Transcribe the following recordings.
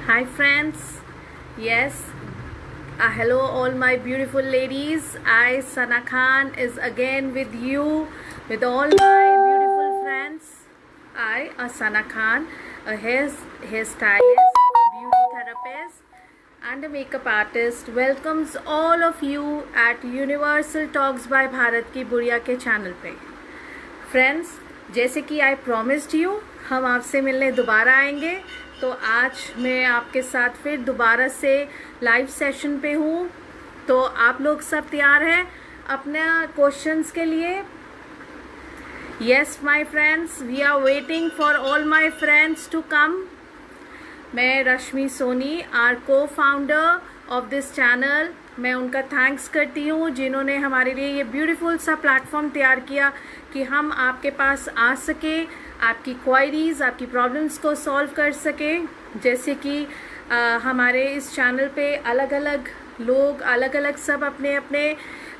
Hi friends, yes, hello all my beautiful ladies. I Sana Khan is again with you with all my beautiful friends. I Sana Khan, a hairstylist, beauty therapist and a makeup artist welcomes all of you at Universal Talks by Bharat की बुढ़िया के channel पे. Friends, जैसे कि आई promised you, हम आपसे मिलने दोबारा आएंगे. तो आज मैं आपके साथ फिर दोबारा से लाइव सेशन पे हूँ. तो आप लोग सब तैयार हैं अपने क्वेश्चंस के लिए? Yes my friends, we are waiting for all my friends to come. मैं Rashmi Soni, are co founder of this channel, मैं उनका थैंक्स करती हूँ जिन्होंने हमारे लिए ये ब्यूटीफुल सा प्लेटफॉर्म तैयार किया कि हम आपके पास आ सके, आपकी क्वायरीज़, आपकी प्रॉब्लम्स को सॉल्व कर सके. जैसे कि हमारे इस चैनल पे अलग अलग लोग, अलग अलग सब अपने अपने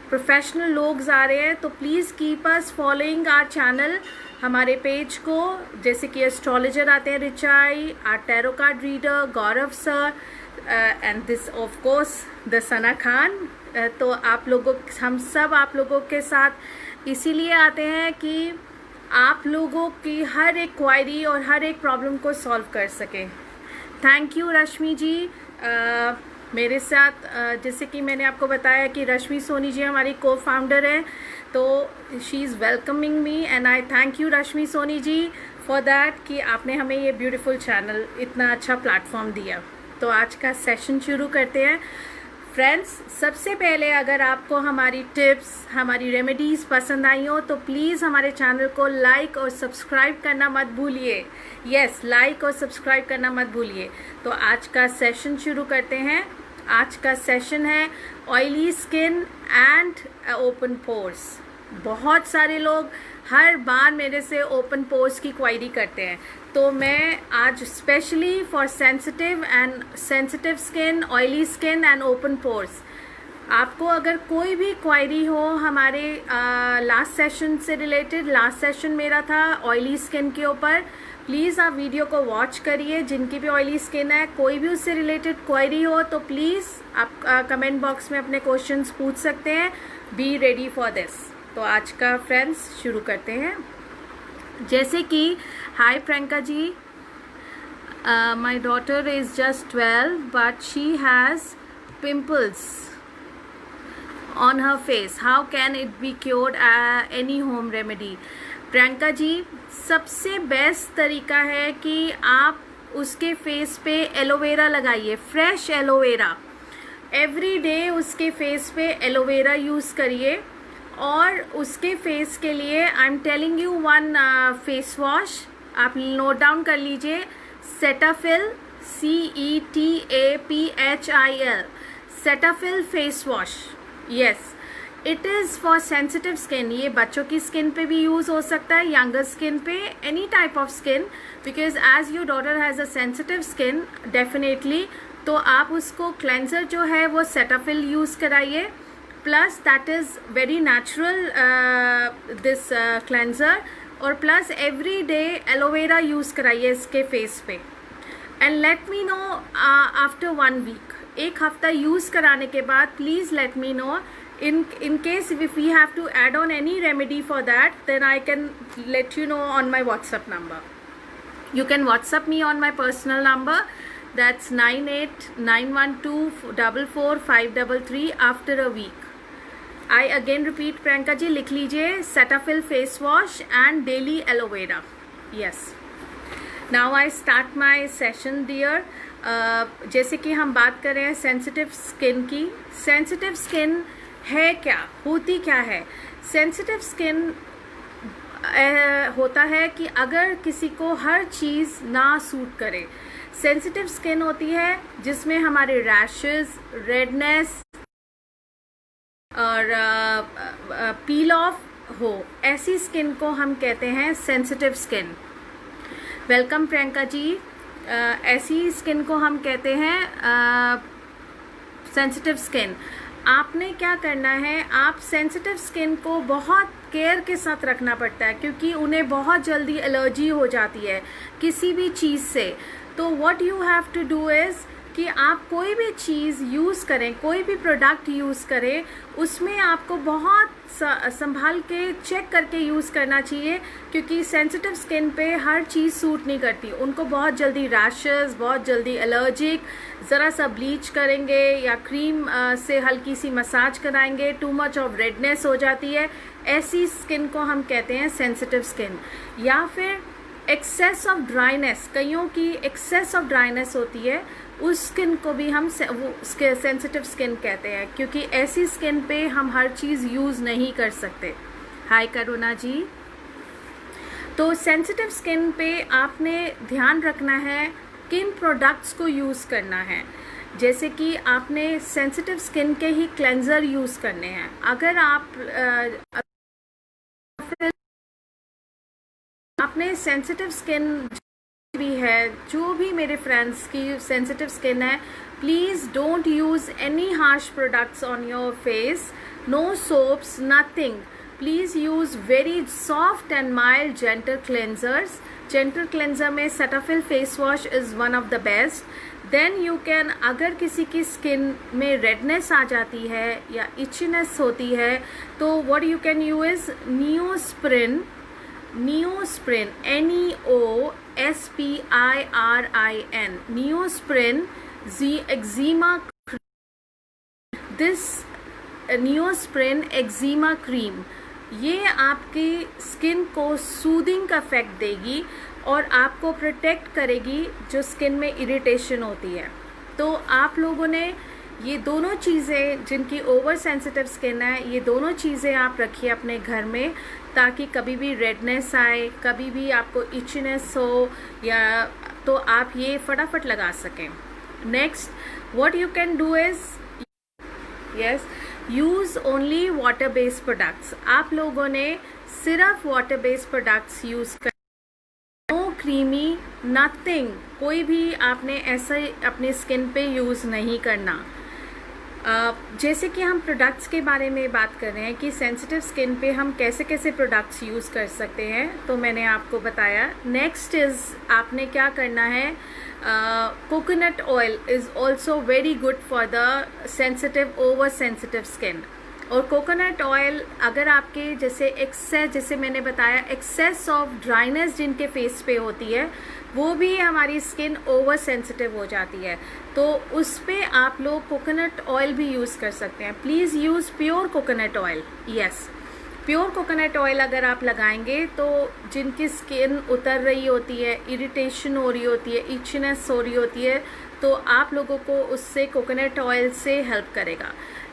प्रोफेशनल लोग आ रहे हैं. तो please keep us following our channel, हमारे पेज को. जैसे कि एस्ट्रोलॉजर आते हैं Richai, or tarot card reader Gaurav sir, and this of course the Sana Khan. तो आप लोगों, हम सब आप लोगों के साथ इसीलिए आते हैं कि आप लोगों की हर एक क्वायरी और हर एक प्रॉब्लम को सॉल्व कर सके. थैंक यू रश्मि जी. मेरे साथ जैसे कि मैंने आपको बताया कि रश्मि सोनी जी हमारी को फाउंडर है, तो she is welcoming me and I thank you Rashmi Soni ji for that कि आपने हमें ये ब्यूटीफुल चैनल, इतना अच्छा प्लेटफॉर्म दिया. तो आज का सेशन शुरू करते हैं. फ्रेंड्स, सबसे पहले अगर आपको हमारी टिप्स, हमारी रेमेडीज़ पसंद आई हो तो प्लीज़ हमारे चैनल को लाइक और सब्सक्राइब करना मत भूलिए. यस, लाइक और सब्सक्राइब करना मत भूलिए. तो आज का सेशन शुरू करते हैं. आज का सेशन है oily skin and open pores. बहुत सारे लोग हर बार मेरे से ओपन पोर्स की क्वायरी करते हैं, तो मैं आज specially for sensitive skin, oily skin and open pores, आपको अगर कोई भी क्वायरी हो हमारे लास्ट सेशन से रिलेटेड, लास्ट सेशन मेरा था ऑयली स्किन के ऊपर, प्लीज़ आप वीडियो को वॉच करिए. जिनकी भी ऑयली स्किन है, कोई भी उससे रिलेटेड क्वायरी हो तो प्लीज़ आप कमेंट बॉक्स में अपने क्वेश्चंस पूछ सकते हैं. Be ready for this. तो आज का फ्रेंड्स शुरू करते हैं. जैसे कि hi Priyanka ji, my daughter is just 12 but she has pimples on her face. How can it be cured? Any home remedy? Priyanka ji, सबसे बेस्ट तरीका है कि आप उसके फेस पे एलोवेरा लगाइए, फ्रेश एलोवेरा. एवरी डे उसके फेस पे एलोवेरा यूज़ करिए. और उसके फेस के लिए I am telling you one face wash, आप नोट डाउन कर लीजिए. Cetaphil, CETAPHIL, Cetaphil face wash. Yes, it is for sensitive skin. ये बच्चों की स्किन पे भी यूज़ हो सकता है, यंगर स्किन पे, any type of skin, because as your daughter has a sensitive skin definitely. तो आप उसको क्लेंजर जो है वो सेटाफिल यूज़ कराइए. Plus that is very natural this cleanser. और plus every day aloe vera use कराइए इसके फेस पे. And let me know after 1 week, एक हफ्ता यूज़ कराने के बाद please let me know. in case if we have to add on any remedy for that, then I can let you know on my WhatsApp number. You can WhatsApp me on my personal number, that's 9891244533 after a week. I again repeat, Priyanka ji लिख लीजिए, Cetaphil face wash and daily aloe vera. Yes, now I start my session dear. जैसे कि हम बात कर रहे हैं sensitive skin की. सेंसिटिव स्किन है क्या, होती क्या है? सेंसिटिव स्किन होता है कि अगर किसी को हर चीज़ ना सूट करे. सेंसिटिव स्किन होती है जिसमें हमारे रैशेस, रेडनेस और पील ऑफ हो, ऐसी स्किन को हम कहते हैं sensitive skin. Welcome Priyanka ji. ऐसी स्किन को हम कहते हैं सेंसिटिव स्किन. आपने क्या करना है, आप सेंसिटिव स्किन को बहुत केयर के साथ रखना पड़ता है क्योंकि उन्हें बहुत जल्दी एलर्जी हो जाती है किसी भी चीज़ से. तो what you have to do is कि आप कोई भी चीज़ यूज़ करें, कोई भी प्रोडक्ट यूज़ करें, उसमें आपको बहुत संभाल के चेक करके यूज़ करना चाहिए, क्योंकि सेंसिटिव स्किन पे हर चीज़ सूट नहीं करती। उनको बहुत जल्दी रैशेस, बहुत जल्दी एलर्जिक, ज़रा सा ब्लीच करेंगे या क्रीम से हल्की सी मसाज कराएंगे, टू मच ऑफ रेडनेस हो जाती है। ऐसी स्किन को हम कहते हैं सेंसिटिव स्किन। या फिर एक्सेस ऑफ ड्राइनेस, कईयों की एक्सेस ऑफ ड्राइनेस होती है, उस स्किन को भी हम सेंसिटिव स्किन कहते हैं, क्योंकि ऐसी स्किन पे हम हर चीज़ यूज़ नहीं कर सकते। हाय करुणा जी। तो सेंसिटिव स्किन पे आपने ध्यान रखना है किन प्रोडक्ट्स को यूज़ करना है। जैसे कि आपने सेंसिटिव स्किन के ही क्लेंजर यूज़ करने हैं। अगर आपने सेंसिटिव स्किन भी है, जो भी मेरे फ्रेंड्स की सेंसिटिव स्किन है, please don't use any harsh products on your face, no soaps, nothing. Please use very soft and mild gentle cleansers. Gentle cleanser में Cetaphil face wash is one of the best. Then you can, अगर किसी की skin में redness आ जाती है या itchiness होती है, तो what you can use Neosporin, NEOSPIRIN, Neosporin eczema. This Neosporin eczema cream, ये आपकी स्किन को सूदिंग का इफेक्ट देगी और आपको प्रोटेक्ट करेगी जो स्किन में इरिटेशन होती है। तो आप लोगों ने ये दोनों चीज़ें, जिनकी ओवर सेंसिटिव स्किन है, ये दोनों चीज़ें आप रखिए अपने घर में, ताकि कभी भी रेडनेस आए, कभी भी आपको इचनेस हो, या तो आप ये फटाफट लगा सकें। Next, what you can do is, yes, use only water based products. आप लोगों ने सिर्फ वाटर बेस्ड प्रोडक्ट्स यूज़ कर, नो क्रीमी, नथिंग, कोई भी आपने ऐसे अपनी स्किन पे यूज़ नहीं करना। जैसे कि हम प्रोडक्ट्स के बारे में बात कर रहे हैं कि सेंसिटिव स्किन पे हम कैसे कैसे प्रोडक्ट्स यूज़ कर सकते हैं, तो मैंने आपको बताया। नेक्स्ट इज़, आपने क्या करना है, coconut oil is also very good for the sensitive, over sensitive skin. और कोकोनट ऑयल, अगर आपके जैसे मैंने बताया, एक्सेस ऑफ ड्राइनेस जिनके फेस पे होती है, वो भी हमारी स्किन ओवर सेंसिटिव हो जाती है, तो उस पे आप लोग कोकोनट ऑयल भी यूज़ कर सकते हैं। Please use pure coconut oil. Yes, pure coconut oil अगर आप लगाएंगे तो जिनकी स्किन उतर रही होती है, इरिटेशन हो रही होती है, इचनेस हो रही होती है, तो आप लोगों को उससे कोकोनट ऑयल से हेल्प करेगा।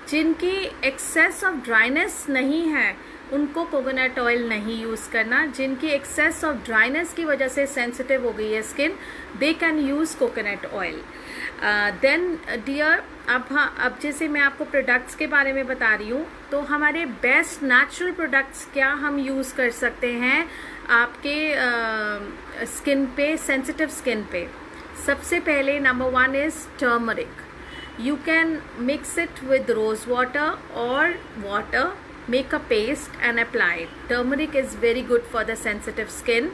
जिनकी एक्सेस ऑफ ड्राइनेस नहीं है, उनको कोकोनट ऑयल नहीं यूज़ करना। जिनकी एक्सेस ऑफ ड्राइनेस की वजह से सेंसिटिव हो गई है skin, they can use coconut oil. Then dear, अब जैसे मैं आपको प्रोडक्ट्स के बारे में बता रही हूँ, तो हमारे बेस्ट नेचुरल प्रोडक्ट्स क्या हम यूज़ कर सकते हैं आपके स्किन पे, सेंसिटिव स्किन पे। सबसे पहले number 1 is turmeric. You can mix it with rose water or water, make a paste and apply it. Turmeric is very good for the sensitive skin.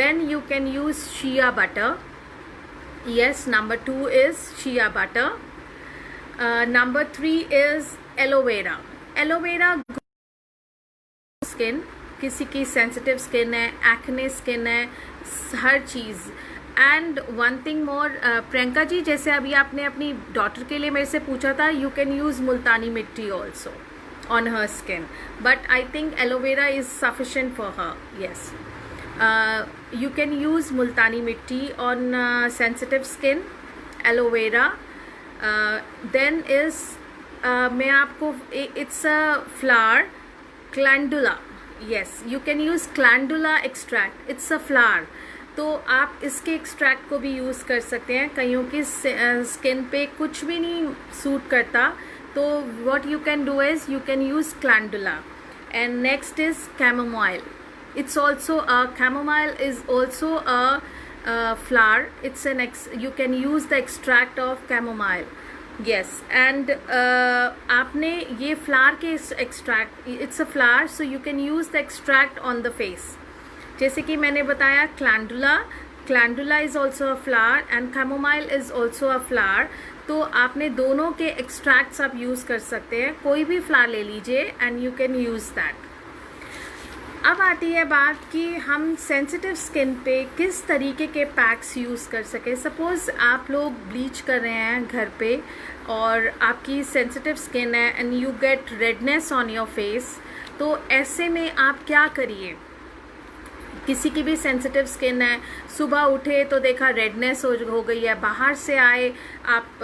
Then you can use shea butter. Yes, number 2 is shea butter. Number 3 is aloe vera. Aloe vera skin, किसी की sensitive skin है, acne skin है, हर चीज़। And one thing more, Priyanka ji, जैसे अभी आपने अपनी डॉटर के लिए मेरे से पूछा था, you can use multani mitti also on her skin, but I think aloe vera is sufficient for her. Yes, you can use multani mitti on sensitive skin, aloe vera. Then is, मैं आपको, it's a flower, calendula. Yes, you can use calendula extract, it's a flower, तो आप इसके extract को भी use कर सकते हैं। कईयों की स्किन पे कुछ भी नहीं सूट करता, तो what you can do is you can use calendula. And next is chamomile. It's also chamomile is also a flower, it's an you can use the extract of chamomile. Yes, and आपने ये flower के extract, it's a flower, so you can use the extract on the face. जैसे कि मैंने बताया calendula, calendula is also a flower and chamomile is also a flower. तो आपने दोनों के एक्सट्रैक्ट्स आप यूज़ कर सकते हैं, कोई भी फ्लावर ले लीजिए and you can use that. अब आती है बात कि हम सेंसिटिव स्किन पे किस तरीके के पैक्स यूज़ कर सकें। सपोज़ आप लोग ब्लीच कर रहे हैं घर पे और आपकी सेंसिटिव स्किन है and you get redness on your face, तो ऐसे में आप क्या करिए। किसी की भी सेंसिटिव स्किन है, सुबह उठे तो देखा रेडनेस हो गई है, बाहर से आए आप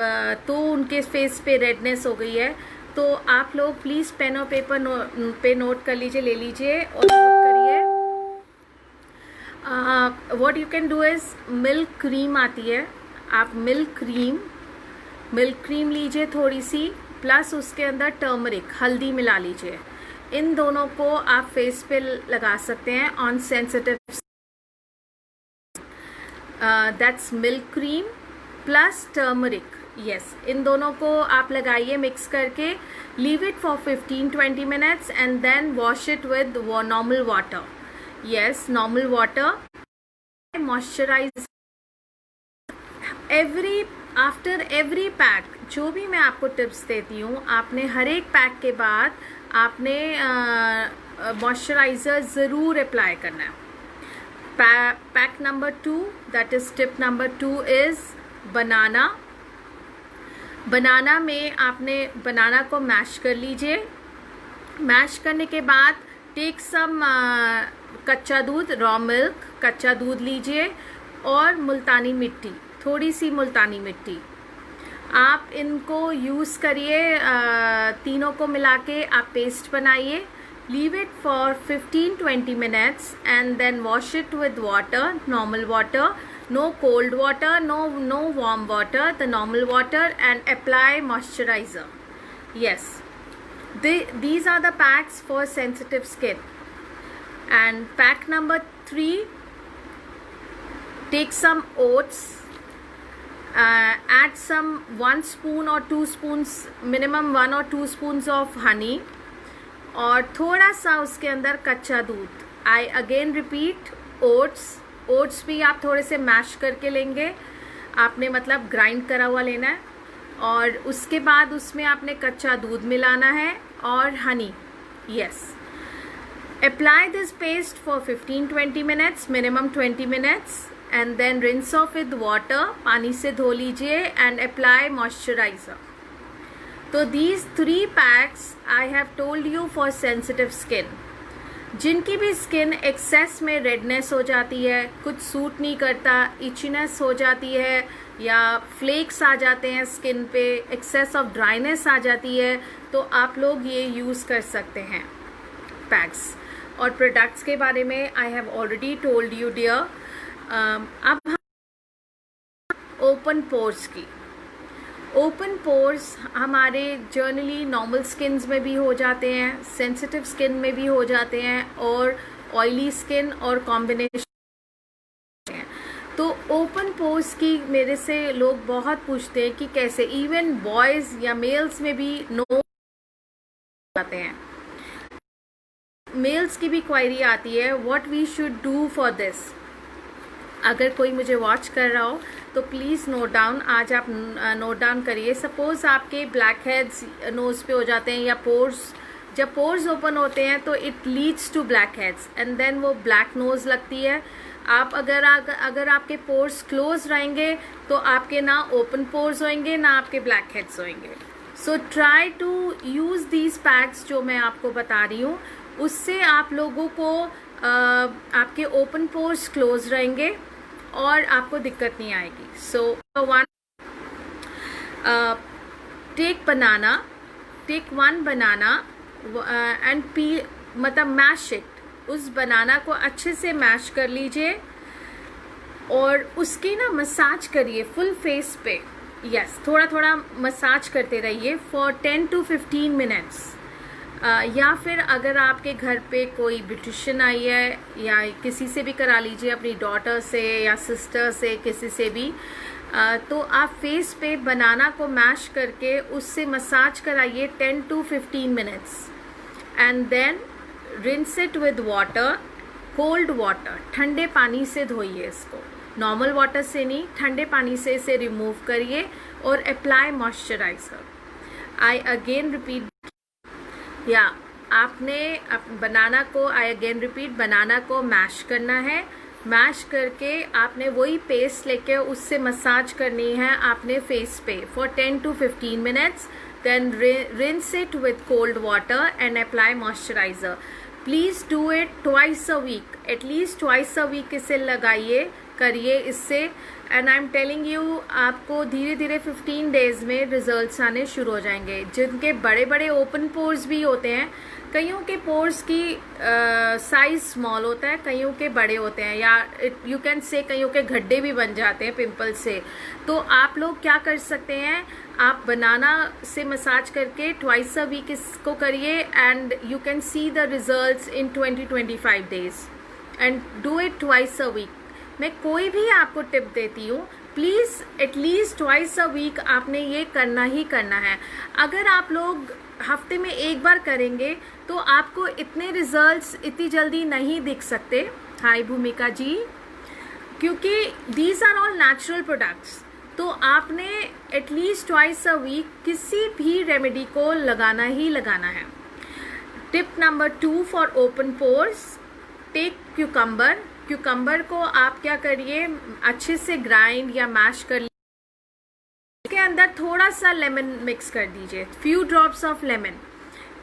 तो उनके फेस पे रेडनेस हो गई है, तो आप लोग प्लीज़ पेन और पेपर पे नोट कर लीजिए, ले लीजिए और नोट करिए। What you can do is, milk cream आती है, आप मिल्क क्रीम लीजिए थोड़ी सी, प्लस उसके अंदर टर्मरिक हल्दी मिला लीजिए। इन दोनों को आप फेस पे लगा सकते हैं on sensitive. That's milk cream plus turmeric, yes, इन दोनों को आप लगाइए मिक्स करके, leave it for 15-20 minutes and then wash it with normal water, yes, normal water. Moisturise after every pack, जो भी मैं आपको टिप्स देती हूँ, आपने हर एक पैक के बाद आपने मॉइस्चराइज़र ज़रूर अप्लाई करना है। Pack number 2, that is tip number 2 is banana. Banana में आपने बनाना को मैश कर लीजिए। मैश करने के बाद टेक सम कच्चा दूध, रॉ मिल्क, कच्चा दूध लीजिए और मुल्तानी मिट्टी, थोड़ी सी मुल्तानी मिट्टी, आप इनको यूज़ करिए। तीनों को मिला के आप पेस्ट बनाइए। Leave it for 15-20 minutes and then wash it with water, normal water, no cold water, no warm water, the normal water, and apply moisturizer. Yes, these are the packs for sensitive skin. And pack number 3, take some oats, add some 1 spoon or 2 spoons, minimum 1 or 2 spoons of honey, और थोड़ा सा उसके अंदर कच्चा दूध। I again repeat, oats भी आप थोड़े से मैश करके लेंगे, आपने मतलब ग्राइंड करा हुआ लेना है, और उसके बाद उसमें आपने कच्चा दूध मिलाना है और honey, yes. Apply this paste for 15-20 minutes, minimum 20 minutes, and then rinse off with water, पानी से धो लीजिए, एंड अप्लाई मॉइस्चराइजर। तो these 3 packs I have told you for sensitive skin. जिनकी भी स्किन एक्सेस में रेडनेस हो जाती है, कुछ सूट नहीं करता, इचीनेस हो जाती है या फ्लेक्स आ जाते हैं स्किन पे, एक्सेस ऑफ ड्राइनेस आ जाती है, तो आप लोग ये यूज़ कर सकते हैं पैक्स। और प्रोडक्ट्स के बारे में I have already told you dear. अब हम ओपन पोर्स की, ओपन पोर्स हमारे जर्नली नॉर्मल स्किन्स में भी हो जाते हैं, सेंसिटिव स्किन में भी हो जाते हैं, और ऑयली स्किन और कॉम्बिनेशन है। तो ओपन पोर्स की मेरे से लोग बहुत पूछते हैं कि कैसे, इवन बॉयज़ या मेल्स में भी आते हैं, मेल्स की भी क्वायरी आती है, what we should do for this. अगर कोई मुझे वॉच कर रहा हो तो प्लीज़ नोट डाउन, आज आप नोट डाउन करिए। सपोज़ आपके ब्लैक हेड्स नोज़ पे हो जाते हैं, या पोर्स, जब पोर्स ओपन होते हैं तो it leads to black heads and then वो ब्लैक नोज़ लगती है। आप अगर आपके पोर्स क्लोज रहेंगे तो आपके ना ओपन पोर्स होंगे ना आपके ब्लैक हेड्स होंगे। So try to use these packs जो मैं आपको बता रही हूँ, उससे आप लोगों को आपके ओपन पोर्स क्लोज रहेंगे और आपको दिक्कत नहीं आएगी। सो 1, टेक वन बनाना एंड मतलब मैश इट, उस बनाना को अच्छे से मैश कर लीजिए और उसकी ना मसाज करिए फुल फेस पे, यस, थोड़ा थोड़ा मसाज करते रहिए फॉर 10 to 15 मिनट्स। या फिर अगर आपके घर पे कोई ब्यूटिशियन आई है या किसी से भी करा लीजिए, अपनी डॉटर से या सिस्टर से, किसी से भी, तो आप फेस पे बनाना को मैश करके उससे मसाज कराइए 10 to 15 minutes and then rinse it with water, cold water, ठंडे पानी से धोइए इसको, नॉर्मल वाटर से नहीं, ठंडे पानी से इसे रिमूव करिए और apply moisturiser. I again repeat, या आपने बनाना को, आई अगेन रिपीट, बनाना को मैश करना है। मैश करके आपने वही पेस्ट लेके उससे मसाज करनी है आपने फेस पे for 10 to 15 minutes. Then rinse it with cold water and apply moisturizer. Please do it twice a week. At least twice a week इसे लगाइए, करिए इससे। And I am telling you, आपको धीरे धीरे 15 डेज में रिजल्ट्स आने शुरू हो जाएंगे। जिनके बड़े बड़े ओपन पोर्स भी होते हैं, कईयों के पोर्स की साइज स्मॉल होता है, कईयों के बड़े होते हैं, या यू कैन से कईयों के गड्ढे भी बन जाते हैं पिंपल से। तो आप लोग क्या कर सकते हैं, आप बनाना से मसाज करके ट्वाइस अ वीक इसको करिए and you can see the results in 20-25 days and do it twice a week. मैं कोई भी आपको टिप देती हूँ, please at least twice a week आपने ये करना ही करना है। अगर आप लोग हफ्ते में एक बार करेंगे तो आपको इतने रिजल्ट्स इतनी जल्दी नहीं दिख सकते। हाय भूमिका जी, क्योंकि these are all natural products. तो आपने एटलीस्ट ट्वाइस अ वीक किसी भी रेमेडी को लगाना ही लगाना है। Tip number 2 for open pores, take cucumber. Cucumber को आप क्या करिए, अच्छे से ग्राइंड या मैश कर लीजिए, इसके अंदर थोड़ा सा लेमन मिक्स कर दीजिए, फ्यू ड्रॉप्स ऑफ लेमन।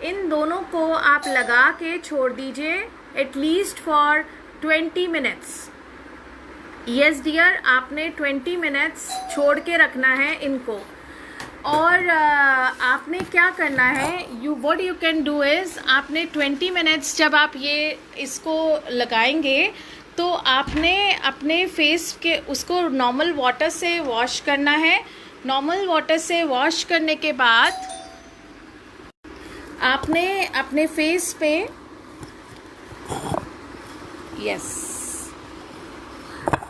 इन दोनों को आप लगा के छोड़ दीजिए at least for 20 minutes. Yes dear, आपने 20 मिनट्स छोड़ के रखना है इनको। और आपने क्या करना है, what you can do is, आपने 20 मिनट्स जब आप ये इसको लगाएंगे तो आपने अपने फेस के उसको नॉर्मल वाटर से वॉश करना है। नॉर्मल वाटर से वॉश करने के बाद आपने अपने फेस पे, यस,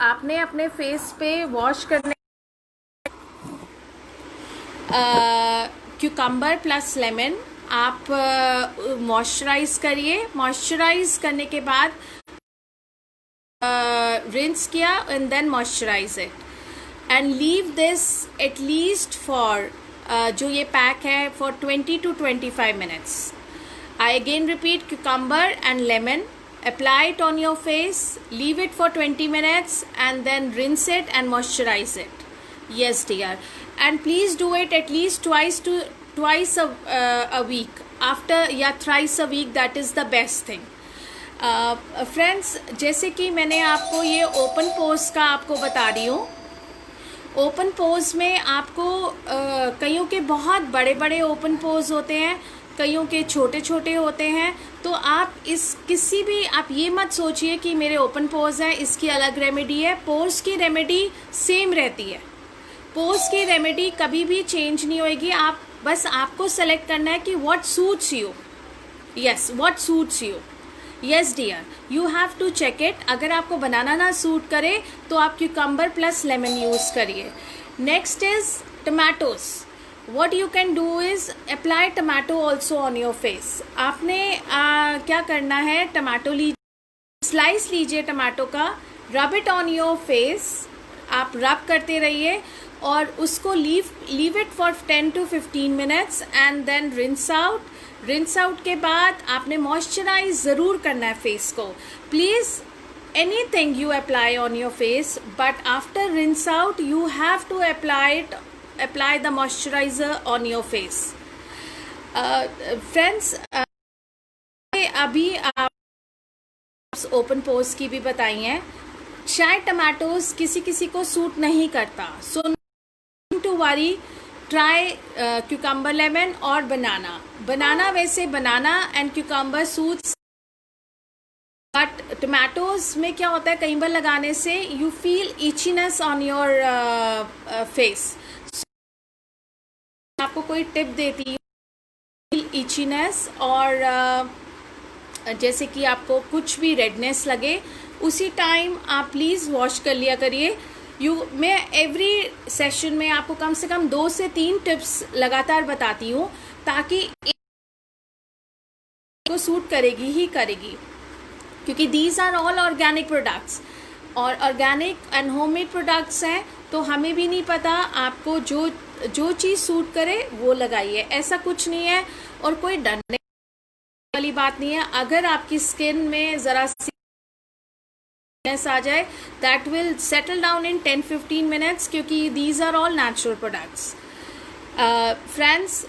आपने अपने फेस पे वॉश करने क्यूकम्बर प्लस लेमन आप मॉइस्चराइज करिए। मॉइस्चराइज करने के बाद रिंस किया and then moisturise it and leave this at least for जो ये पैक है for 20 to 25 minutes. I again repeat, cucumber and lemon, apply it on your face, leave it for 20 minutes and then rinse it and moisturize it. Yes dear, and please do it at least twice a week, after या thrice a week, that is the best thing. Friends, जैसे कि मैंने आपको ये open pores का आपको बता रही हूँ, ओपन पोर्स में आपको कईयों के बहुत बड़े बड़े ओपन पोर्स होते हैं, कईयों के छोटे छोटे होते हैं। तो आप किसी भी आप ये मत सोचिए कि मेरे ओपन पोर्स हैं इसकी अलग रेमेडी है। पोर्स की रेमेडी सेम रहती है, पोर्स की रेमेडी कभी भी चेंज नहीं होएगी। आप बस आपको सेलेक्ट करना है कि what suits you. Yes, what suits you. Yes dear, you have to check it. अगर आपको बनाना ना सूट करे तो आप क्यूकम्बर प्लस लेमन यूज़ करिए। Next is tomatoes. what you can do is apply tomato also on your face. आपने क्या करना है, टमाटो लीजिए, स्लाइस लीजिए टमाटो का, rub it on your face. आप रब करते रहिए और उसको leave it for 10 to 15 minutes and then rinse out. Rinse out के बाद आपने मॉइस्चराइज ज़रूर करना है फेस को। Please anything you apply on your face, but after rinse out you have to apply the moisturizer on your face. Friends, अभी आप open pores की भी बताई हैं, शायद टमाटोज किसी किसी को सूट नहीं करता, so to worry, try cucumber lemon और बनाना वैसे banana and cucumber suits, but tomatoes में क्या होता है, कई बार लगाने से you feel itchiness on your face. आपको कोई टिप देती हूँ, इचीनेस और जैसे कि आपको कुछ भी रेडनेस लगे उसी टाइम आप प्लीज़ वॉश कर लिया करिए। मैं एवरी सेशन में आपको कम से कम 2 से 3 टिप्स लगातार बताती हूँ ताकि को सूट करेगी ही करेगी, क्योंकि these are all organic products. और ऑर्गेनिक एंड होममेड प्रोडक्ट्स हैं, तो हमें भी नहीं पता, आपको जो जो चीज़ सूट करे वो लगाइए, ऐसा कुछ नहीं है। और कोई डरने वाली बात नहीं है। अगर आपकी स्किन में ज़रा सी आ जाए, that will settle down in 10-15 minutes, क्योंकि these are all natural products. Friends,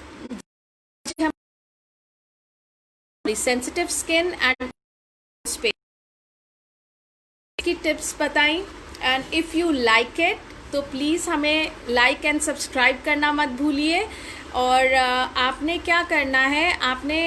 sensitive skin and की टिप्स बताई, and if you like it तो प्लीज़ हमें लाइक एंड सब्सक्राइब करना मत भूलिए। और आपने क्या करना है, आपने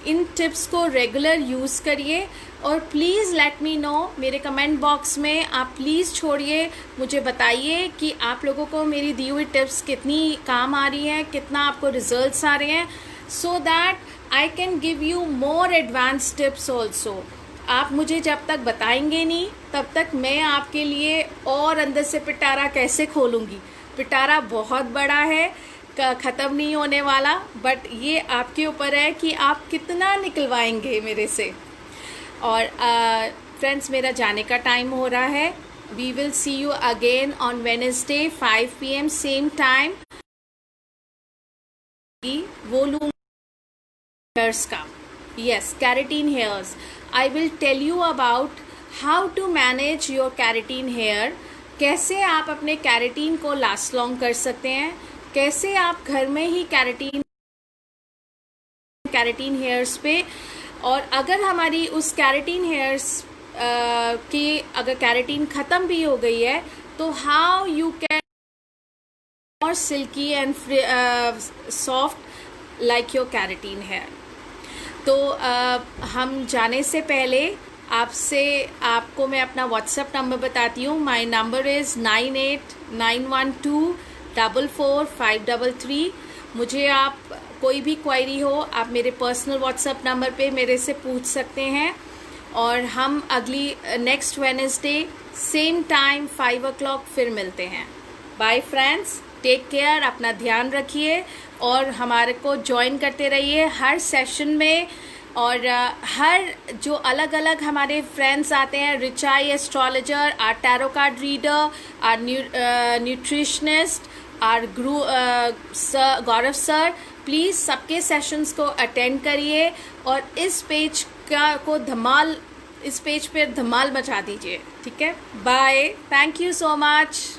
इन टिप्स को रेगुलर यूज़ करिए, और प्लीज़ लेट मी नो, मेरे कमेंट बॉक्स में आप प्लीज़ छोड़िए, मुझे बताइए कि आप लोगों को मेरी दी हुई टिप्स कितनी काम आ रही हैं, कितना आपको रिजल्ट्स आ रहे हैं, so that I can give you more advance tips also. आप मुझे जब तक बताएंगे नहीं, तब तक मैं आपके लिए और अंदर से पिटारा कैसे खोलूँगी। पिटारा बहुत बड़ा है, ख़त्म नहीं होने वाला, बट ये आपके ऊपर है कि आप कितना निकलवाएंगे मेरे से। और फ्रेंड्स, मेरा जाने का टाइम हो रहा है। We will see you again on Wednesday 5 PM same time. वो लूँगी हेयर्स का, yes, keratin hairs. I will tell you about how to manage your keratin hair, कैसे आप अपने केराटिन को लास्ट लॉन्ग कर सकते हैं, कैसे आप घर में ही केराटिन हेयर्स पे, और अगर हमारी उस केराटिन हेयर्स की अगर केराटिन ख़त्म भी हो गई है, तो how you can more silky and soft like your keratin hair। तो हम जाने से पहले आपको मैं अपना व्हाट्सएप नंबर बताती हूँ। My number is 9891244533। मुझे आप कोई भी क्वेरी हो, आप मेरे पर्सनल व्हाट्सएप नंबर पे मेरे से पूछ सकते हैं। और हम अगली next Wednesday same time 5 o'clock फिर मिलते हैं। बाय फ्रेंड्स, टेक केयर, अपना ध्यान रखिए, और हमारे को ज्वाइन करते रहिए हर सेशन में। और हर जो अलग अलग हमारे फ्रेंड्स आते हैं, Richai astrologer, or tarot card reader, or nutritionist, or Gaurav sir, please सबके सेशंस को अटेंड करिए, और इस पेज इस पेज पे धमाल मचा दीजिए। ठीक है, bye, thank you so much.